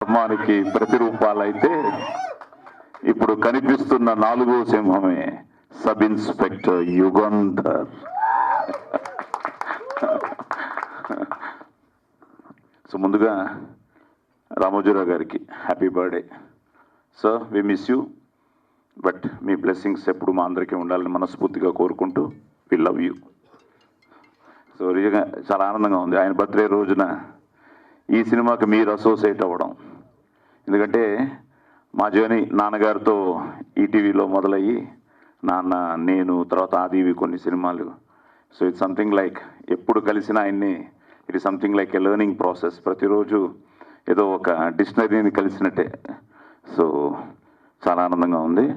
ధర్మానికి ప్రతిరూపాలైతే ఇప్పుడు కనిపిస్తున్న 4వ సింహమే సబ్ ఇన్స్పెక్టర్ యుగంధర్. సో ముందుగా రామోజీరావు గారికి happy birthday sir. We miss you, but మీ బ్లెస్సింగ్స్ ఎప్పుడు మా అందరికీ ఉండాలని మనస్ఫూర్తిగా కోరుకుంటూ వి లవ్ యూ. సో నిజంగా చాలా ఆనందంగా ఉంది ఆయన బర్త్డే రోజున ఈ సినిమాకి మీరు అసోసియేట్ అవ్వడం. ఎందుకంటే మా జర్నీ నాన్నగారితో ఈటీవీలో మొదలయ్యి నాన్న, నేను, తర్వాత ఆదివి కొన్ని సినిమాలు. సో ఇట్స్ సంథింగ్ లైక్ ఎప్పుడు కలిసిన ఆయన్ని it is something like a learning process. ప్రతిరోజు ఏదో ఒక డిక్షనరీని కలిసినట్టే. సో చాలా ఆనందంగా ఉంది.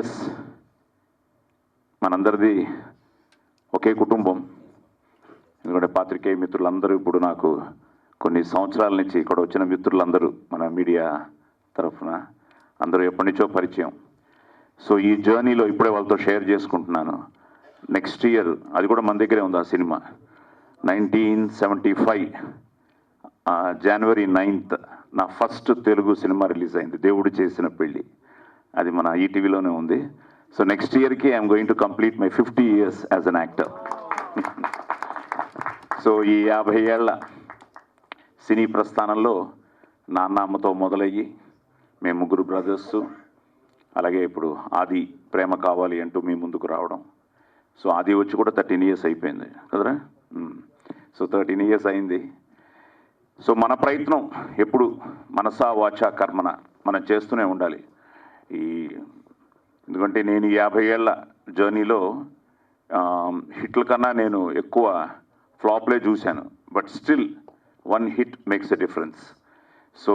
ఎస్, మనందరిది ఒకే కుటుంబం. ఎందుకంటే పాత్రికేయ మిత్రులందరూ ఇప్పుడు నాకు కొన్ని సంవత్సరాల నుంచి ఇక్కడ వచ్చిన మిత్రులందరూ మన మీడియా తరఫున అందరూ ఎప్పటి నుంచో పరిచయం. సో ఈ జర్నీలో ఇప్పుడే వాళ్ళతో షేర్ చేసుకుంటున్నాను. నెక్స్ట్ ఇయర్ అది కూడా మన దగ్గరే ఉంది. ఆ సినిమా 1975 January 9th నా ఫస్ట్ తెలుగు సినిమా రిలీజ్ అయింది, దేవుడు చేసిన పెళ్ళి. అది మన ఈటీవీలోనే ఉంది. సో నెక్స్ట్ ఇయర్కి I'm going to complete my 50 years as an actor. So ఈ 50 ఏళ్ల సినీ ప్రస్థానంలో నాన్నమ్మతో మొదలయ్యి మేము ముగ్గురు బ్రదర్స్, అలాగే ఇప్పుడు ఆది ప్రేమ కావాలి అంటూ మీ ముందుకు రావడం. సో ఆది వచ్చి కూడా 13 years అయిపోయింది కదరా. సో 13 years అయింది. సో మన ప్రయత్నం ఎప్పుడు మనసా వాచా కర్మన మనం చేస్తూనే ఉండాలి. ఎందుకంటే నేను 50 ఏళ్ల జర్నీలో హిట్ల కన్నా నేను ఎక్కువ ఫ్లాప్లే చూశాను. But still 1 hit makes a difference. So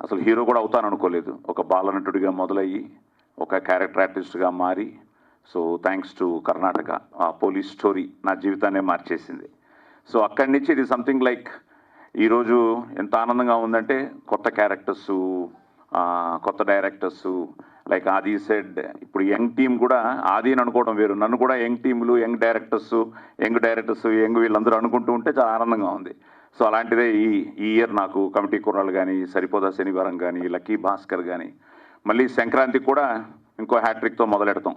అసలు హీరో కూడా అవుతాను అనుకోలేదు. ఒక బాలనటుడిగా మొదలయ్యి ఒక క్యారెక్టర్ ఆర్టిస్ట్గా మారి, సో థ్యాంక్స్ టు కర్ణాటక ఆ పోలీస్ స్టోరీ నా జీవితాన్నే మార్చేసింది. సో అక్కడి నుంచి ఇది సంథింగ్ లైక్ ఈరోజు ఎంత ఆనందంగా ఉందంటే కొత్త క్యారెక్టర్సు, కొత్త డైరెక్టర్సు లైక్ ఆది సెడ్. ఇప్పుడు యంగ్ టీం కూడా ఆది అని అనుకోవడం వేరు, నన్ను కూడా యంగ్ టీములు, యంగ్ డైరెక్టర్స్ వీళ్ళందరూ అనుకుంటూ ఉంటే చాలా ఆనందంగా ఉంది. సో అలాంటిదే ఈ ఇయర్ నాకు కమిటీ కుర్రాళ్ళు కానీ, సరిపోదా శనివారం కానీ, లక్కీ భాస్కర్ కానీ, మళ్ళీ సంక్రాంతికి కూడా ఇంకో హ్యాట్రిక్తో మొదలెడతాం.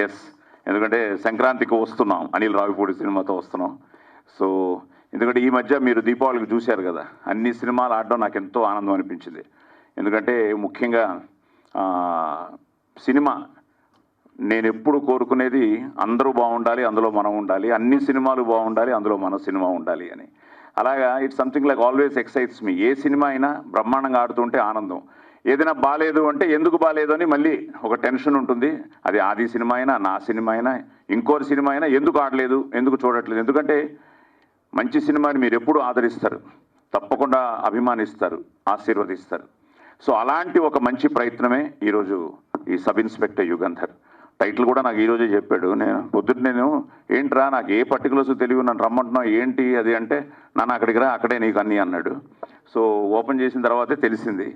ఎస్, ఎందుకంటే సంక్రాంతికి వస్తున్నాం, అనిల్ రావిపూడి సినిమాతో వస్తున్నాం. సో ఎందుకంటే ఈ మధ్య మీరు దీపావళికి చూశారు కదా, అన్ని సినిమాలు ఆడడం నాకు ఎంతో ఆనందం అనిపించింది. ఎందుకంటే ముఖ్యంగా సినిమా నేను ఎప్పుడు కోరుకునేది అందరూ బాగుండాలి, అందులో మనం ఉండాలి, అన్ని సినిమాలు బాగుండాలి, అందులో మన సినిమా ఉండాలి అని. అలాగా it's something like always excites me. A cinema అయినా బ్రహ్మాండంగా ఆడుతుంటే ఆనందం, ఏదైనా బాగాలేదు అంటే ఎందుకు బాగాలేదు అని మళ్ళీ ఒక టెన్షన్ ఉంటుంది. అది ఆది సినిమా అయినా, నా సినిమా అయినా, ఇంకోటి సినిమా అయినా ఎందుకు ఆడలేదు, ఎందుకు చూడట్లేదు. ఎందుకంటే మంచి సినిమాని మీరు ఎప్పుడు ఆదరిస్తారు, తప్పకుండా అభిమానిస్తారు, ఆశీర్వదిస్తారు. సో అలాంటి ఒక మంచి ప్రయత్నమే ఈరోజు ఈ సబ్ ఇన్స్పెక్టర్ యుగంధర్. టైటిల్ కూడా నాకు ఈరోజే చెప్పాడు. నేను ఏంట్రా నాకు ఏ పర్టికులర్స్ తెలియదు, నన్ను రమ్మంటున్నావు ఏంటి అది అంటే, నన్ను అక్కడికి రా, అక్కడే నీకు అన్నీ అన్నాడు. సో ఓపెన్ చేసిన తర్వాతే తెలిసింది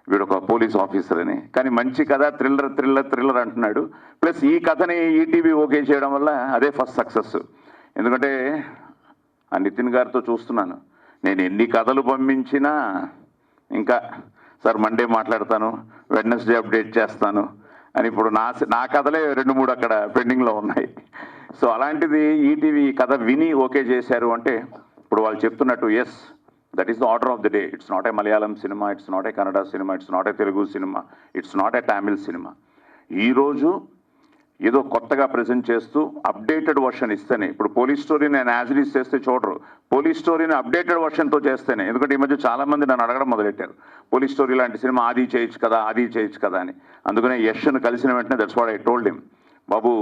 వీడు ఒక పోలీస్ ఆఫీసర్ అని. కానీ మంచి కథ, థ్రిల్లర్ అంటున్నాడు. ప్లస్ ఈ కథని ఈటీవీ ఓకే చేయడం వల్ల అదే ఫస్ట్ సక్సెస్. ఎందుకంటే ఆ నితిన్ గారితో చూస్తున్నాను, నేను ఎన్ని కథలు పంపించినా ఇంకా సార్ మండే మాట్లాడతాను, వెడ్నెస్డే అప్డేట్ చేస్తాను అని ఇప్పుడు నా కథలే 2-3 అక్కడ పెండింగ్లో ఉన్నాయి. సో అలాంటిది ఈటీవీ కథ విని ఓకే చేశారు అంటే ఇప్పుడు వాళ్ళు చెప్తున్నట్టు yes, that is the order of the day. It's not a Malayalam cinema, it's not a Kannada cinema, it's not a Telugu cinema, it's not a Tamil cinema. ఈరోజు ఏదో కొత్తగా ప్రజెంట్ చేస్తూ అప్డేటెడ్ వర్షన్ ఇస్తేనే, ఇప్పుడు పోలీస్ స్టోరీని నేను యాజ్ ఇట్ ఈస్ చేస్తే చూడరు, పోలీస్ స్టోరీని అప్డేటెడ్ వర్షన్తో చేస్తేనే. ఎందుకంటే ఈ మధ్య చాలామంది నన్ను అడగడం మొదలెట్టారు, పోలీస్ స్టోరీ లాంటి సినిమా ఆది చేయొచ్చు కదా అని. అందుకనే యష్ను కలిసిన వెంటనే that's what I told him, Babu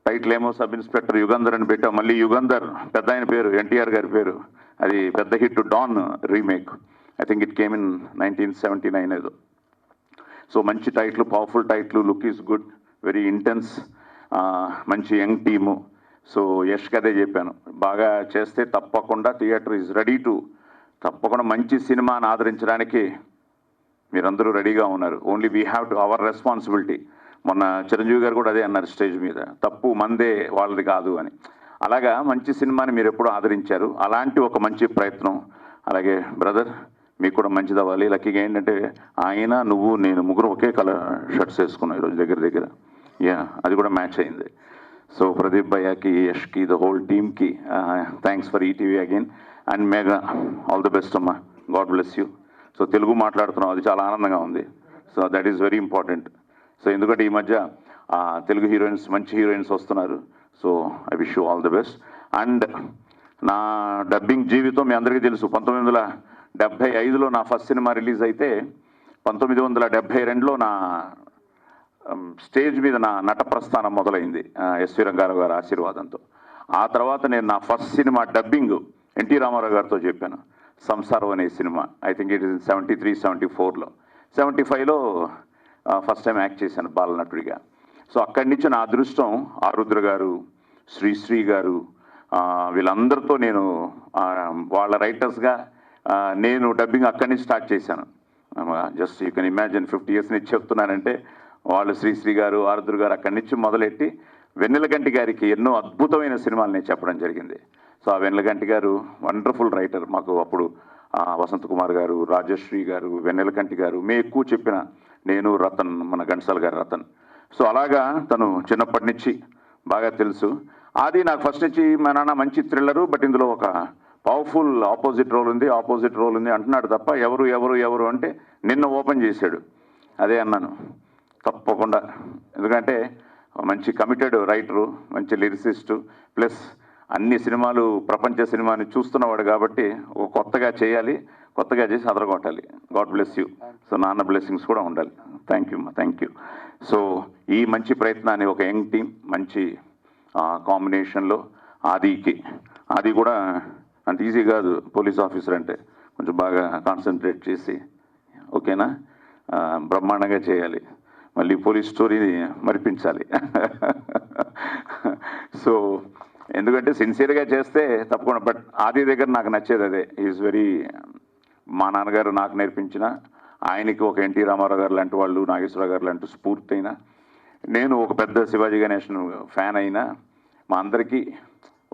title ఏమో సబ్ ఇన్స్పెక్టర్ యుగంధర్ అని పెట్టాం, మళ్ళీ యుగంధర్ పెద్ద ఆయన పేరు ఎన్టీఆర్ గారి పేరు, అది పెద్ద hit Don remake. I think it came in 1979 ఏదో. సో మంచి title, powerful title, look is good, very intense, మంచి యంగ్ టీము. సో యష్కి అదే చెప్పాను, బాగా చేస్తే తప్పకుండా థియేటర్ ఈజ్ రెడీ టు, తప్పకుండా మంచి సినిమాని ఆదరించడానికి మీరందరూ రెడీగా ఉన్నారు. Only we have to our responsibility. మొన్న చిరంజీవి గారు కూడా అదే అన్నారు స్టేజ్ మీద, తప్పు మందే వాళ్ళది కాదు అని. అలాగా మంచి సినిమాని మీరు ఎప్పుడు ఆదరించారు, అలాంటి ఒక మంచి ప్రయత్నం అలాగే బ్రదర్ మీకు కూడా మంచిది అవ్వాలి. లక్కీగా ఏంటంటే ఆయన నువ్వు నేను ముగ్గురు ఒకే కలర్ షర్ట్స్ వేసుకున్నాం ఈరోజు దగ్గర యా, అది కూడా మ్యాచ్ అయింది. సో ప్రదీప్ భయ్యాకి, యష్కి, ద హోల్ టీమ్కి thanks for ETV again. And Megha, all the best అమ్మా, God bless you. So Telugu మాట్లాడుతున్నాం, అది చాలా ఆనందంగా ఉంది. So that is very important. So ఎందుకంటే ఈ మధ్య తెలుగు హీరోయిన్స్, మంచి హీరోయిన్స్ వస్తున్నారు. So I wish you all the best. And నా డబ్బింగ్ జీవితం మీ అందరికీ తెలుసు. 1975లో నా ఫస్ట్ సినిమా రిలీజ్ అయితే 1972లో నా స్టేజ్ మీద నా నట ప్రస్థానం మొదలైంది ఎస్వి రంగారావు గారి ఆశీర్వాదంతో. ఆ తర్వాత నేను నా first cinema dubbing NT Rama Rao గారితో చెప్పాను, సంసారం అనే cinema. I think it is 73, 74లో. 75లో ఫస్ట్ టైం యాక్ట్ చేశాను బాలనటుడిగా. సో అక్కడి నుంచి నా అదృష్టం ఆరుద్ర గారు, శ్రీశ్రీ గారు, వీళ్ళందరితో నేను వాళ్ళ రైటర్స్గా నేను డబ్బింగ్ అక్కడి నుంచి స్టార్ట్ చేశాను. Just you can imagine 50 years నుంచి చెప్తున్నానంటే వాళ్ళు శ్రీశ్రీ గారు, ఆరుద్ర గారు అక్కడి నుంచి మొదలెట్టి వెన్నెలకంటి గారికి ఎన్నో అద్భుతమైన సినిమాలు నేను చెప్పడం జరిగింది. సో ఆ వెన్నెలకంటి గారు వండర్ఫుల్ రైటర్. మాకు అప్పుడు వసంత్ కుమార్ గారు, రాజశ్రీ గారు, వెన్నెలకంటి గారు, మేము ఎక్కువ చెప్పిన నేను, రతన్, మన ఘంటసాల గారు రతన్. సో అలాగా తను చిన్నప్పటి నుంచి బాగా తెలుసు. అది నాకు ఫస్ట్ నుంచి మా నాన్న మంచి థ్రిల్లరు, బట్ ఇందులో ఒక పవర్ఫుల్ ఆపోజిట్ రోల్ ఉంది అంటున్నాడు తప్ప ఎవరు అంటే నిన్న ఓపెన్ చేశాడు. అదే అన్నాను, తప్పకుండా. ఎందుకంటే మంచి కమిటెడ్ రైటరు, మంచి లిరిసిస్టు, ప్లస్ అన్ని సినిమాలు, ప్రపంచ సినిమాని చూస్తున్నవాడు కాబట్టి ఒక కొత్తగా చేయాలి, కొత్తగా చేసి అదరగొట్టాలి. God bless you. సో నాన్న బ్లెస్సింగ్స్ కూడా ఉండాలి. థ్యాంక్ యూ అమ్మా, థ్యాంక్ యూ. సో ఈ మంచి ప్రయత్నాన్ని ఒక యంగ్ టీం మంచి కాంబినేషన్లో ఆది కూడా అంత ఈజీ కాదు. పోలీస్ ఆఫీసర్ అంటే కొంచెం బాగా కాన్సన్ట్రేట్ చేసి ఓకేనా, బ్రహ్మాండంగా చేయాలి. మళ్ళీ పోలీస్ స్టోరీని మరిపించాలి. సో ఎందుకంటే సిన్సియర్గా చేస్తే తప్పకుండా. బట్ ఆది దగ్గర నాకు నచ్చేది అదే. ఈజ్ వెరీ, మా నాన్నగారు నాకు నేర్పించిన, ఆయనకి ఒక ఎన్టీ రామారావు గారు లాంటి వాళ్ళు, నాగేశ్వరరావు గారు లాంటి స్ఫూర్తి అయినా, నేను ఒక పెద్ద శివాజీ గణేషన్ ఫ్యాన్ అయినా, మా అందరికీ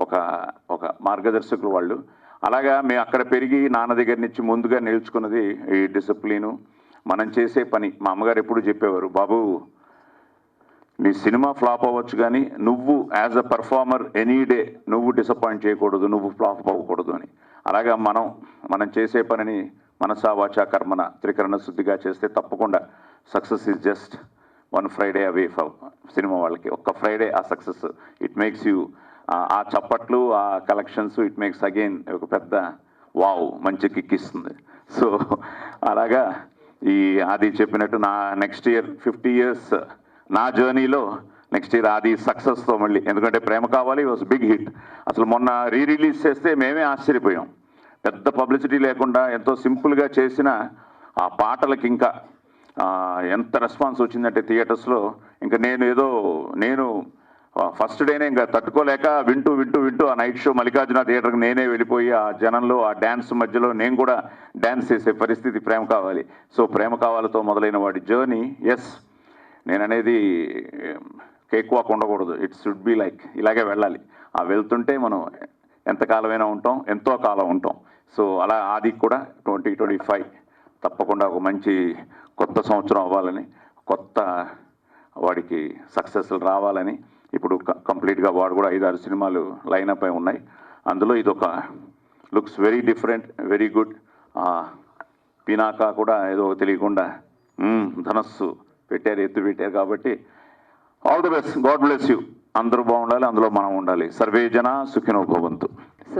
ఒక మార్గదర్శకులు వాళ్ళు. అలాగా మేము అక్కడ పెరిగి నాన్న దగ్గర నుంచి ముందుగా నేర్చుకున్నది ఈ డిసిప్లిను, మనం చేసే పని. మా అమ్మగారు ఎప్పుడు చెప్పేవారు, బాబు నీ సినిమా ఫ్లాప్ అవ్వచ్చు కానీ నువ్వు as a performer any day నువ్వు డిసప్పాయింట్ చేయకూడదు, నువ్వు ఫ్లాప్ అవ్వకూడదు అని. అలాగా మనం చేసే పనిని మనసా వాచా కర్మన త్రికరణ శుద్ధిగా చేస్తే తప్పకుండా success is just 1 Friday away for cinema వాళ్ళకి. ఒక్క ఫ్రైడే ఆ సక్సెస్, ఇట్ మేక్స్ యూ, ఆ చప్పట్లు, ఆ కలెక్షన్స్, ఇట్ మేక్స్ అగైన్ ఒక పెద్ద వావ్, మంచి కిక్కిస్తుంది. సో అలాగా ఈ ఆది చెప్పినట్టు నా నెక్స్ట్ ఇయర్ 50 years నా జర్నీలో నెక్స్ట్ ఇయర్ ఆది సక్సెస్తో మళ్ళీ. ఎందుకంటే ప్రేమ కావాలి వాజ్ బిగ్ హిట్. అసలు మొన్న రిలీజ్ చేస్తే మేమే ఆశ్చర్యపోయాం. పెద్ద పబ్లిసిటీ లేకుండా ఎంతో సింపుల్గా చేసిన ఆ పాటలకి ఇంకా ఎంత రెస్పాన్స్ వచ్చిందంటే థియేటర్స్లో. ఇంకా నేను ఫస్ట్ డేనే ఇంకా తట్టుకోలేక వింటూ ఆ నైట్ షో మల్లికార్జున థియేటర్కి నేనే వెళ్ళిపోయి ఆ జనంలో ఆ డ్యాన్స్ మధ్యలో నేను కూడా డ్యాన్స్ చేసే పరిస్థితి ప్రేమ కావాలి. సో ప్రేమ కావాలతో మొదలైన వాడి జర్నీ, ఎస్ నేననేది కేక్ వాక్ ఉండకూడదు, ఇట్ షుడ్ బి లైక్ ఇలాగే వెళ్ళాలి. ఆ వెళ్తుంటే మనం ఎంతకాలమైనా ఉంటాం, ఎంతో కాలం ఉంటాం. సో అలా ఆది కూడా 2025 తప్పకుండా ఒక మంచి కొత్త సంవత్సరం అవ్వాలని, కొత్త వాడికి సక్సెస్లు రావాలని. ఇప్పుడు కంప్లీట్గా వాడు కూడా 5-6 సినిమాలు లైనప్ అయి ఉన్నాయి. అందులో ఇదొక looks very different, very good. Pinaka కూడా ఏదో తెలియకుండా ధనస్సు ఎత్తు పెట్టారు కాబట్టి all the best, God bless you. అందరూ బాగుండాలి, అందులో మనం ఉండాలి. సర్వే జన సుఖినో భవంతు.